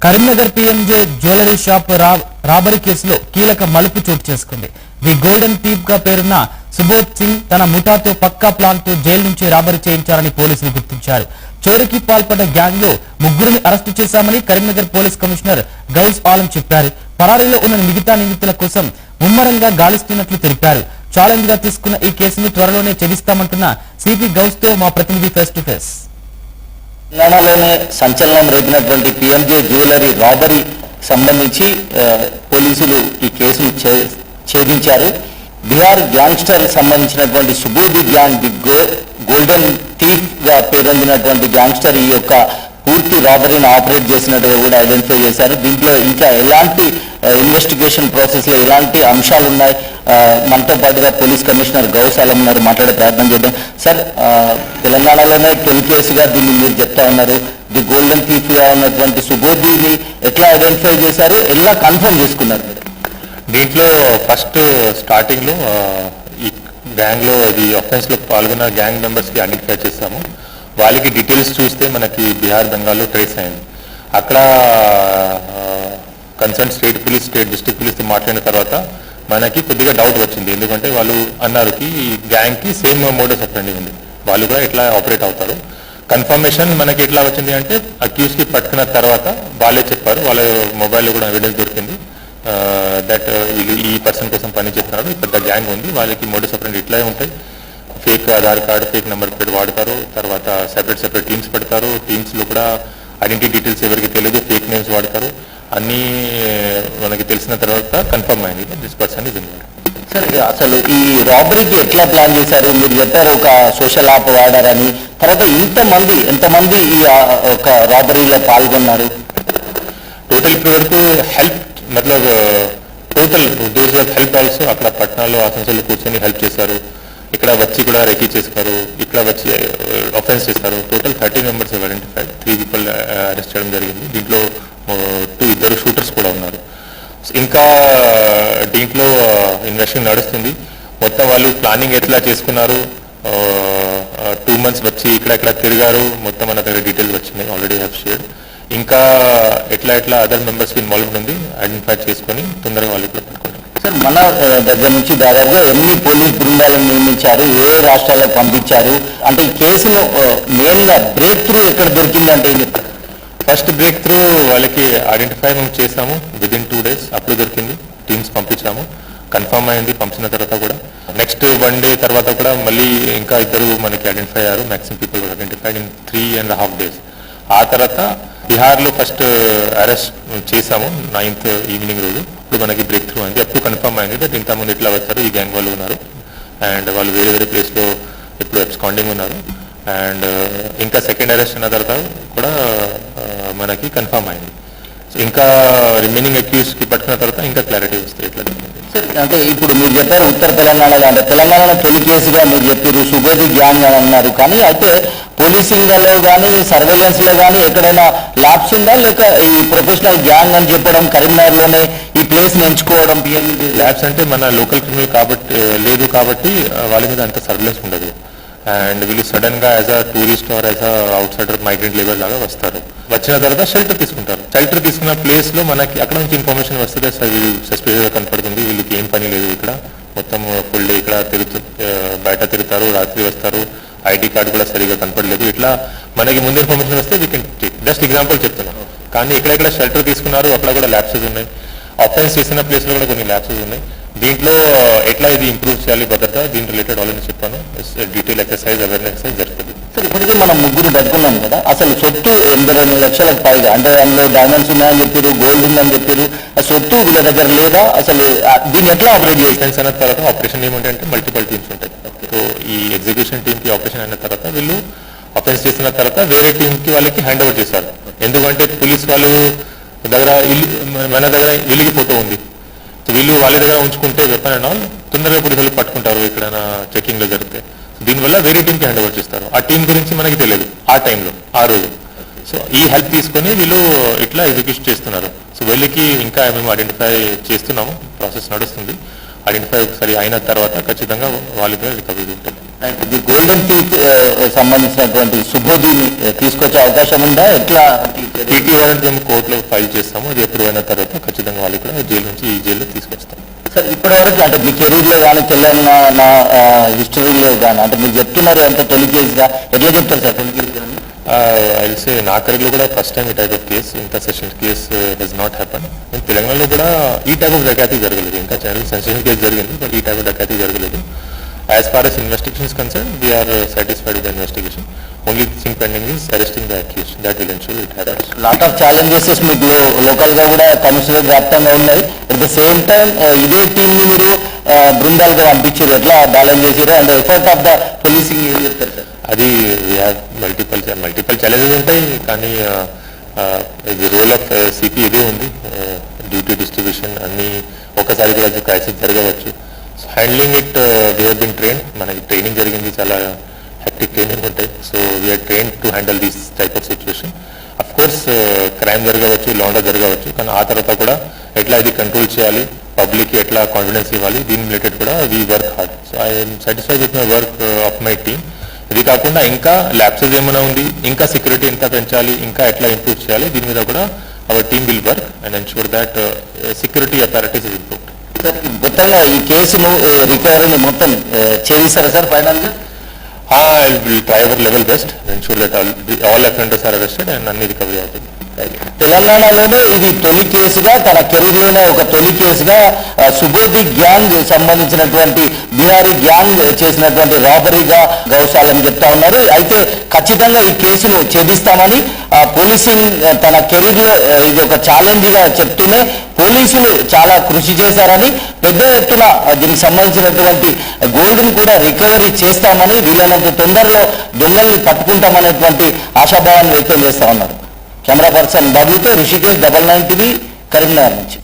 Karimnagar PMJ jewellery shop robbery కేసులో కీలక మలుపు చోటు చేసుకుంది. ది గోల్డెన్ థీప్ గా పేరున్న సుబోధ్ సింగ్ తన ముఠాతో పక్కా ప్లాన్ తో జైలు నుంచి రాబరీ చేయించారని పోలీసులు గుర్తించారు. చోరీకి పాల్పడ్డ గ్యాంగ్ లో ముగ్గురిని అరెస్టు చేశామని కరీంనగర్ పోలీస్ కమిషనర్ గౌస్ ఆలం చెప్పారు. పరారీలో ఉన్న మిగతా నిందితుల కోసం ముమ్మరంగా గాలిస్తున్నట్లు తెలిపారు. ఛాలెంజ్ గా తీసుకున్న ఈ కేసును త్వరలోనే ఛేదిస్తామంటున్న సిపి గౌస్ తో మా ప్రతినిధి ఫేస్ టు ఫేస్. తెలంగాణలోనే సంచలనం రేపినటువంటి పిఎంజే జ్యువెలరీ రాబరీ సంబంధించి పోలీసులు ఈ కేసును ఛేదించారు. బీహార్ గ్యాంగ్స్టర్ సంబంధించినటువంటి Subodh gang the golden thief గా పేరొందినటువంటి గ్యాంగ్స్టర్ ఈ యొక్క పూర్తి రాబరీని ఆపరేట్ చేసినట్టుగా కూడా ఐడెంటిఫై చేశారు. దీంట్లో ఇంకా ఎలాంటి ఇన్వెస్టిగేషన్ ప్రాసెస్ లో ఎలాంటి అంశాలు ఉన్నాయి, మనతో పాటుగా పోలీస్ కమిషనర్ గౌస్ ఆలం ఉన్నారు, మాట్లాడే ప్రయత్నం చేద్దాం. సార్, తెలంగాణలోనే తొలి కేసుగా దీన్ని మీరు చెప్తా ఉన్నారు. ది గోల్డెన్ థీఫ్ గా ఉన్నటువంటి సుబోధిని ఎట్లా ఐడెంటిఫై చేశారు, ఎలా కన్ఫర్మ్ చేసుకున్నారు మీరు? దీంట్లో ఫస్ట్ స్టార్టింగ్ లో ఈ గ్యాంగ్ లో ఇది అఫెన్స్ లో పాల్గొన్న గ్యాంగ్ మెంబర్స్ కి ఐడెంటిఫై చేస్తాము. వాళ్ళకి డీటెయిల్స్ చూస్తే మనకి బీహార్ బెంగాల్లో ట్రేస్ అయింది. అక్కడ concern state police, state district police మాట్లాడిన తర్వాత మనకి కొద్దిగా డౌట్ వచ్చింది. ఎందుకంటే వాళ్ళు అన్నారు కి గ్యాంగ్ కి సేమ్ మోడస్ ఆపరెండి ఉంది, వాళ్ళు కూడా ఎట్లా ఆపరేట్ అవుతారు. కన్ఫర్మేషన్ మనకి ఎట్లా వచ్చింది అంటే అక్యూజ్ కి పట్టుకున్న తర్వాత వాళ్ళే చెప్పారు, వాళ్ళ మొబైల్లో కూడా ఎవిడెన్స్ దొరికింది దట్ వీళ్ళు ఈ పర్సన్ కోసం పని చేస్తున్నారు, పెద్ద గ్యాంగ్ ఉంది, వాళ్ళకి మోడస్ ఆపరెండి ఇట్లా ఉంటాయి. Fake Aadhaar card, fake number plate వాడతారు, తర్వాత సెపరేట్ టీమ్స్ పెడతారు, టీమ్స్లో కూడా ఐడెంటిటీ డీటెయిల్స్ ఎవరికి తెలియదు, ఫేక్ నేమ్స్ వాడతారు. అన్నీ మనకి తెలిసిన తర్వాత కన్ఫర్మ్ అయింది this person is involved. Sir, అసలు ఈ రాబరీకి ఎట్లా ప్లాన్ చేశారు? మీరు చెప్పారు ఒక సోషల్ యాప్ వాడారని, తర్వాత ఎంతమంది ఈ ఒక రాబరీలో పాల్గొన్నారు? టోటల్ ఇప్పటి వరకు హెల్ప్ మతలబ్ టోటల్ దోస్ హెల్ప్ ఆల్సో అక్కడ పట్టణాల్లో ఆసంసలు కూర్చొని హెల్ప్ చేశారు, ఇక్కడ వచ్చి కూడా రెకీ చేస్తారు, ఇక్కడ వచ్చి అఫెన్స్ చేస్తారు. Total 30 members identified, 3 people arrest చేయడం జరిగింది. దీంట్లో 2 షూటర్స్ కూడా ఉన్నారు. ఇంకా దీంట్లో ఇన్వెస్టిగేషన్ నడుస్తుంది. మొత్తం వాళ్ళు ప్లానింగ్ ఎట్లా చేసుకున్నారు, 2 మంత్స్ వచ్చి ఇక్కడ తిరిగారు, మొత్తం మన దగ్గర డీటెయిల్స్ వచ్చినాయి, ఆల్రెడీ హ్యావ్ షేర్డ్. ఇంకా ఎట్లా అదర్ మెంబర్స్ ఇన్వాల్వ్డ్ ఉంది ఐడెంటిఫై చేసుకొని తొందరగా వాళ్ళు కూడా పట్టుకుంటారు. సార్, మన దగ్గర నుంచి దాదాపుగా ఎన్ని పోలీస్ బృందాలను నియమించారు, ఏ రాష్ట్రాలకు పంపించారు, అంటే ఈ కేసులో మెయిన్ గా బ్రేక్ త్రూ ఎక్కడ దొరికింది అంటే ఏం చెప్తారు? ఫస్ట్ బ్రేక్ త్రూ వాళ్ళకి ఐడెంటిఫై మేము చేసాము, విదిన్ 2 days అప్పుడు దొరికింది. టీమ్స్ పంపించాము, కన్ఫర్మ్ అయింది. పంపించిన తర్వాత కూడా నెక్స్ట్ 1 day తర్వాత కూడా మళ్ళీ ఇంకా 2 మనకి ఐడెంటిఫై అయ్యారు. Maximum people identified in 3.5 days. ఆ తర్వాత బీహార్లో ఫస్ట్ అరెస్ట్ చేసాము 9th ఈవినింగ్ రోజు. ఇప్పుడు మనకి బ్రేక్ త్రూ అయింది. అప్పుడు కన్ఫర్మ్ అయింది దట్ ఇంతమంది ఇట్లా వచ్చారు, ఈ గ్యాంగ్ వాళ్ళు ఉన్నారు అండ్ వాళ్ళు వేరే ప్లేస్లో ఇప్పుడు ఎబ్స్కాండింగ్ ఉన్నారు. అండ్ ఇంకా సెకండ్ అరెస్ట్ అయిన తర్వాత కూడా మనకి కన్ఫర్మ్ అయింది. ఇంకా రిమైనింగ్ అక్యూజ్కి పట్టుకున్న తర్వాత ఇంకా క్లారిటీ వస్తుంది ఎట్లా. సార్, అంటే ఇప్పుడు మీరు చెప్పారు ఉత్తర తెలంగాణలో, అంటే తెలంగాణలో తొలి కేసుగా మీరు చెప్పారు సుబోధి గ్యాంగ్ అని అన్నారు, కానీ అయితే పోలీసింగ్ లో కానీ సర్వేలెన్స్ లో కానీ ఎక్కడైనా ల్యాబ్స్ ఉందా, లేక ఈ ప్రొఫెషనల్ గ్యాంగ్ అని చెప్పడం కరీంనగర్ లోనే ఈ ప్లేస్ ఎంచుకోవడం? ల్యాబ్స్ అంటే మన లోకల్ క్రిమినల్ కాబట్టి లేదు, కాబట్టి వాళ్ళ మీద అంత సర్వేలెన్స్ ఉండదు. అండ్ వీళ్ళు సడన్ గా as a tourist or as a outsider migrant labour లాగా వస్తారు. వచ్చిన తర్వాత షెల్టర్ తీసుకుంటారు. షెల్టర్ తీసుకున్న ప్లేస్ లో మనకి అక్కడ నుంచి ఇన్ఫర్మేషన్ వస్తుంది, వీళ్ళు సస్పిషియస్ గా కనపడుతుంది, వీళ్ళకి ఏం పని లేదు ఇక్కడ, మొత్తం ఫుల్ డే ఇక్కడ బయట తిరుగుతారు, రాత్రి వస్తారు, ఐడి కార్డు కూడా సరిగా కనపడలేదు, ఇట్లా మనకి ముందు ఇన్ఫర్మేషన్ వస్తే we can take. Just example చెప్తున్నాను. కానీ ఎక్కడెక్కడ షెల్టర్ తీసుకున్నారు అక్కడ కూడా ల్యాబ్సెస్ ఉన్నాయి, అఫెన్స్ చేసిన ప్లేస్ లో కూడా కొన్ని ల్యాబ్సెస్ ఉన్నాయి. దీంట్లో ఎట్లా ఇది ఇంప్రూవ్ చేయాలి భద్రత, దీని రిలేటెడ్ ఆల్రెడీ చెప్పాను, డీటెయిల్ ఎక్సర్సైజ్, అవేర్నెస్ ఎక్సర్సైజ్ జరుగుతుంది. సార్, ఇప్పటికీ మనం ముగ్గురు బతుకున్నాం కదా, అసలు సొత్తు 82 లక్షలకు పైగా, అంటే అందులో డైమండ్స్ ఉన్నాయని చెప్పారు, గోల్డ్ ఉందని చెప్పారు, ఆ సొత్తు వీళ్ళ దగ్గర లేదా? అసలు దీన్ని ఎట్లా ఆపరేట్ చేయాలి? డిఫెన్స్ అయిన తర్వాత ఆపరేషన్ ఏమంటే మల్టిపల్ టీమ్స్ ఉంటాయి. సో ఈ ఎగ్జిక్యూషన్ టీమ్ కి ఆపరేషన్ అయిన తర్వాత వీళ్ళు అఫెన్స్ చేసిన తర్వాత వేరే టీమ్ కి వాళ్ళకి హ్యాండ్ ఓవర్ చేశారు. ఎందుకంటే పోలీస్ వాళ్ళు దగ్గర మన దగ్గర వీళ్ళకి ఫోటో ఉంది, వీళ్ళు వాళ్ళ దగ్గర ఉంచుకుంటే వెపన్ అండ్ ఆల్ తొందరగా పోలీసులు పట్టుకుంటారు ఎక్కడైనా చెకింగ్ లో జరిగితే. దీనివల్ల వేరే టీంకి హ్యాండ్ ఓవర్ చేస్తారు. ఆ టీం గురించి మనకి తెలియదు ఆ టైంలో, ఆ రోజు. సో ఈ హెల్ప్ తీసుకొని వీళ్ళు ఇట్లా ఎగ్జిక్యూట్ చేస్తున్నారు. సో వీళ్ళకి ఇంకా మేము ఐడెంటిఫై చేస్తున్నాము, ప్రాసెస్ నడుస్తుంది. ఐడెంటిఫై ఒకసారి అయిన తర్వాత ఖచ్చితంగా వాళ్ళ దగ్గర రికవరీ ఉంటుంది. ఇది గోల్డెన్ టీత్ సంబంధించినటువంటి సుబోధిని తీసుకొచ్చే అవకాశం ఉందా? ఎట్లా టీటీ వారెంట్ మేము కోర్టులో ఫైల్ చేస్తాము. అది అప్రూవ్ అయిన తర్వాత ఖచ్చితంగా వాళ్ళు కూడా జైలు నుంచి ఈ జైల్లో తీసుకొస్తాం. సార్ ఇప్పటి వరకు అంటే మీ కెరీర్లో కానీ తెలంగాణ నా హిస్టరీలో కానీ అంటే మీరు చెప్తున్నారు ఎంత తొలి కేసుగా ఎట్లా చెప్తారు సార్ తొలి కేసు కానీ? ఐల్సే నా కెరీర్లో కూడా ఫస్ట్ టైం ఈ టైప్ ఆఫ్ కేసు, ఇంత session case has not happen. తెలంగాణలో కూడా ఈ టైప్ ఆఫ్ డకాతీ జరగలేదు. ఇంకా సెషన్ కేసు జరిగింది, బట్ ఈ టైప్ ఆఫ్ డకాతీ జరగలేదు. As far as investigation is concerned, we are satisfied with the investigation. Only thing pending is arresting the accused. That will ensure it happens. Lot of challenges మీకు local గా కూడా commissioner వ్యాప్తంగా ఉన్నాయి. At the same time ఇదే team ని మీరు బృందాలుగా పంపించారు, ఎట్లా బ్యాలెన్స్ చేసారు and effort of the policing ఏం చెప్తారు సార్? అది మల్టిపల్ ఛాలెంజెస్ ఉంటాయి, కానీ ఇది రోల్ ఆఫ్ సిపి ఇదే ఉంది. డ్యూటీ డిస్ట్రిబ్యూషన్ అన్ని ఒకసారి కూడా క్రైసిస్ జరగవచ్చు. Handling it we have been train, మనకి ట్రైనింగ్ జరిగింది, చాలా హెక్టిక్ ట్రైనింగ్ ఉంటాయి. So we are train to handle this type of situation. Of course crime జరగవచ్చు, లాండా జరగవచ్చు, కానీ ఆ తర్వాత కూడా ఎట్లా ఇది కంట్రోల్ చేయాలి, పబ్లిక్కి ఎట్లా కాన్ఫిడెన్స్ ఇవ్వాలి, దీని రిలేటెడ్ కూడా we work hard. So I'm satisfied with my work of my team. ఇది కాకుండా ఇంకా ల్యాబ్సెస్ ఏమైనా ఉంది, ఇంకా సెక్యూరిటీ ఎంత పెంచాలి, ఇంకా ఎట్లా ఇంప్రూవ్ చేయాలి, దీని మీద కూడా our team will work and ensure that security authorities is improved. Sir మొత్తంగా ఈ కేసును రికవరీని మొత్తం చేయిస్తారా సార్ ఫైనల్ గా? I will try our level best and ensure that all offenders are arrested and అన్ని రికవరీ అవుతుంది. తెలంగాణలోనే ఇది తొలి కేసుగా, తన కెరీర్లోనే ఒక తొలి కేసుగా సుబోధి గ్యాంగ్ సంబంధించినటువంటి బిహారీ గ్యాంగ్ చేసినటువంటి రాబరీగా గౌశాలని చెప్తా ఉన్నారు. అయితే ఖచ్చితంగా ఈ కేసును ఛేదిస్తామని పోలీసింగ్ తన కెరీర్లో ఇది ఒక ఛాలెంజ్ గా చెప్తూనే పోలీసులు చాలా కృషి చేశారని, పెద్ద ఎత్తున దీనికి సంబంధించినటువంటి గోల్డ్ని కూడా రికవరీ చేస్తామని, వీలైనంత తొందరలో దొంగల్ని పట్టుకుంటామనేటువంటి ఆశాభావాన్ని వ్యక్తం చేస్తా ఉన్నారు. కెమెరా పర్సన్ బాబుతో రిషికేష్ 99 టీవీ కరీంనగర్ నుంచి.